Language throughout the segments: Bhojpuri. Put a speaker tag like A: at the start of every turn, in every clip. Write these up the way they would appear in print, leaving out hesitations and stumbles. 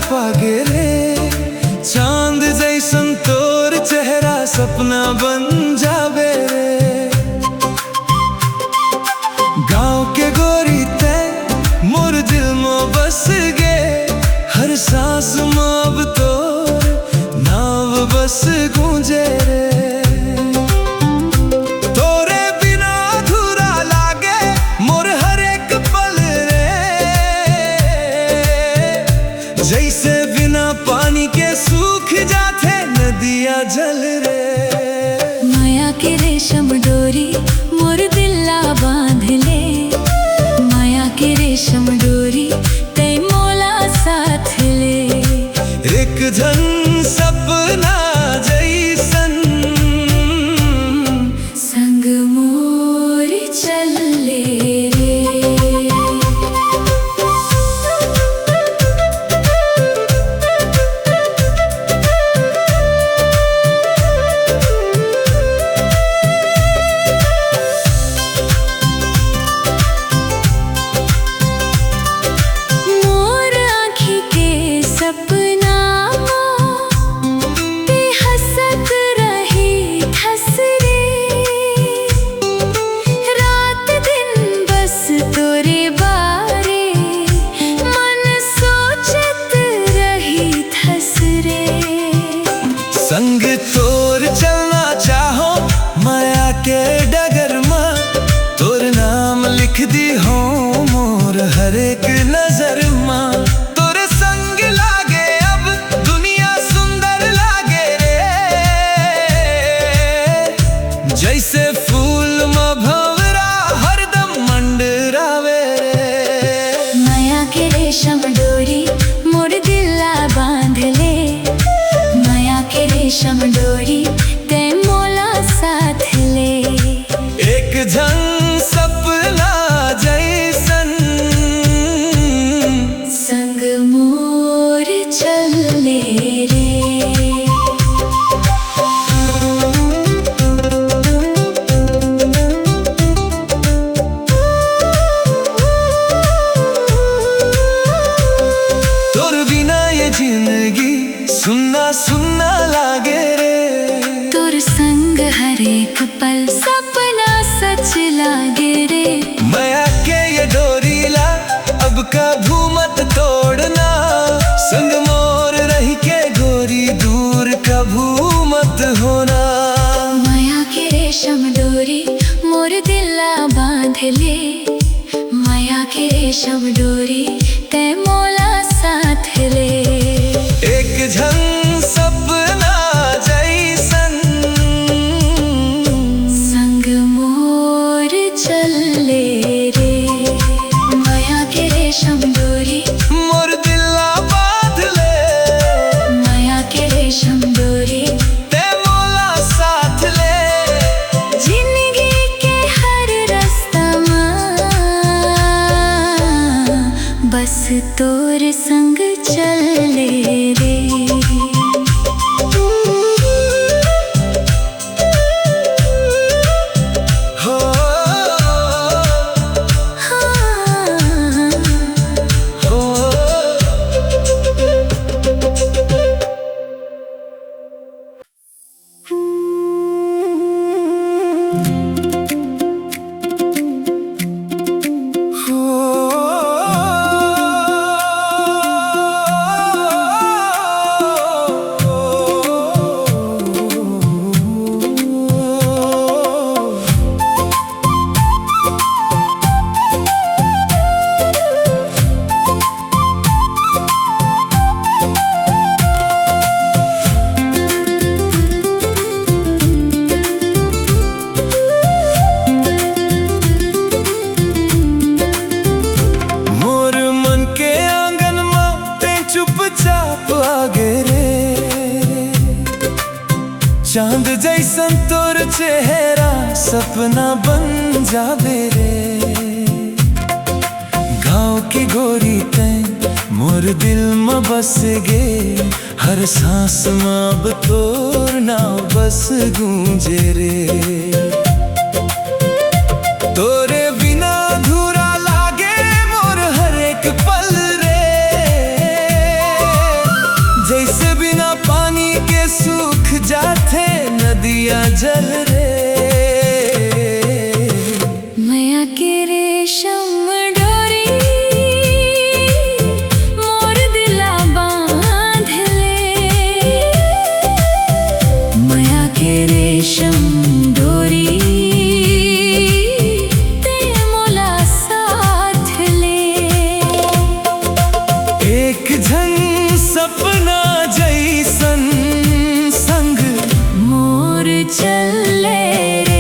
A: पागे रे चांद जैसन तोर चेहरा सपना बन जावे रे। गाँव के गोरी ते मोर दिल में बस गे, हर सांस में अब तोर नाव बस गूंजे रे। तोरे बिना अधूरा लागे मोर हर एक पल रे, जैसे बिना पानी के सूख जाते नदियाँ जल रे।
B: माया के रेशम डोरी मोर दिला बांध ले, माया के रेशम डोरी ते मोला साथ ले।
A: एक धन सपना जैसन
B: संग मोर चल ले रे।
A: संग तोर चलना चाहो माया के डगर माँ, तोर नाम लिख दी हो मोर हर एक नजर माँ। तोरे संग लागे अब दुनिया सुंदर लागे रे, जैसे फूल में भंवरा हरदम मंडरावे रे।
B: माया के रेशम डोरी मोर दिला बांध ले, माया के रेशम डोरी ते मोला साथ ले।
A: एक झंग सपना जैसन
B: संग मोर चल ले रे।
A: तोर बिना ये जिंदगी सुन्ना सुन्ना लागे रे।
B: तोर संग हर एक पल सपना सच लागे रे।
A: माया के ये डोरी ला अब कभू मत तोड़ना, संग मोर रही के गोरी दूर कभू मत होना।
B: माया के रेशम डोरी मोर दिला बांध ले, माया के रेशम डोरी ते मोला साथ ले।
A: एक झंग सपना जैसन
B: संग मोर चल ले रे। माया के रेशम डोरी
A: मोर दिला बांध ले,
B: माया के रेशम डोरी
A: ते मोला साथ ले।
B: जिंदगी के हर रास्ता में बस तोर संग चल ले रे।
A: हो हो हो जैसन तोर चेहरा सपना बन जावे रे। गाँव की गोरी तैं मोर दिल में बस गे, हर सांस में अब तोर नाम बस गूंजे रे। तोरे बिना अधूरा लागे मोर हर एक पल रे, जैसे बिना पानी के सूख जाते नदियाँ जल रे।
B: माया के रेशम डोरी मोर दिला बांध ले, माया के रेशम डोरी ते मोला साथ ले।
A: एक झन सपना जैसन संग
B: मोर चले रे।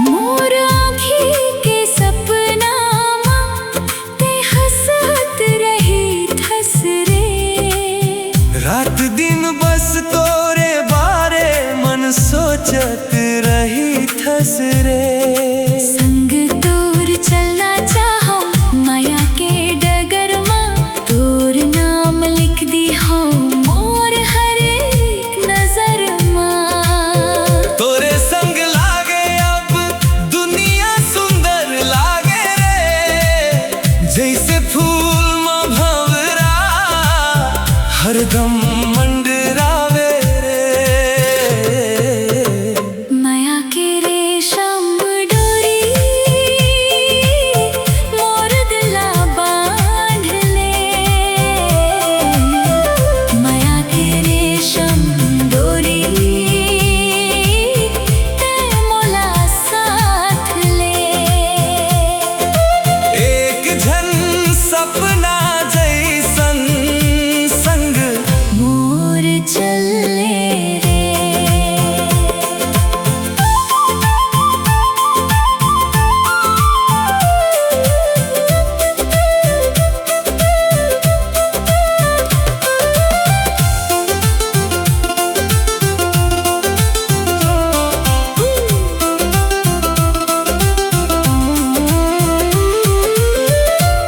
B: मोर आँखी के सपना ते हंसत रही थस रे।
A: रात दिन बस तोरे बारे मन सोचत रही थस रे।
B: संग तोर चलना चाहो माया के डगर माँ, तोर नाम लिख दी हो मोर हर एक नजर माँ।
A: तोरे संग लागे अब दुनिया सुंदर लागे रे, जैसे फूल में भंवरा हरदम मंडरावे रे।
B: माया के रेशम डोरी मोर दिला बांध ले, माया के रेशम डोरी ते मोला साथ ले।
A: एक झन सपना जैसन संग
B: मोर चले रे।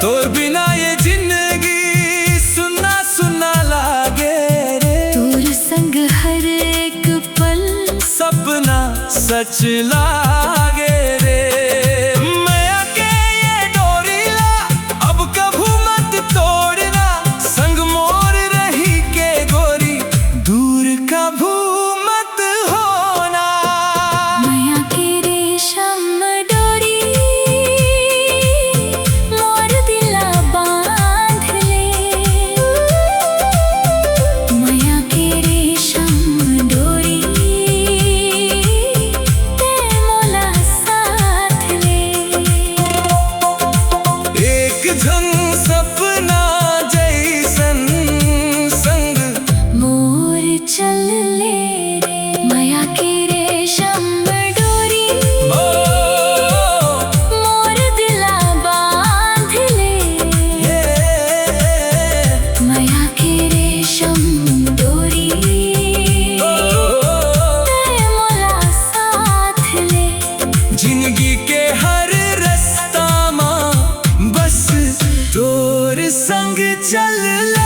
A: तोर बिना ये जिंदगी सुना सुना लागे रे।
B: तोर संग हर एक पल
A: सपना सच लागे रे। माया के ये डोरीला अब कभू मत तोड़ना, संग मोर रही के गोरी दूर कभू मत होना।
B: माया के रेशम डोरी मोर दिला बांध ले, माया के रेशम डोरी ते मोला साथ ले।
A: एक झन सपना जैसन संग
B: मोर चल ले रे। माया के रेशम डोरी
A: ओ
B: मोर दिला बांध ले,
A: ये
B: माया के रेशम डोरी ते मोला साथ ले।
A: जिंदगी के हर रास्ता में बस तोर संग चल ले।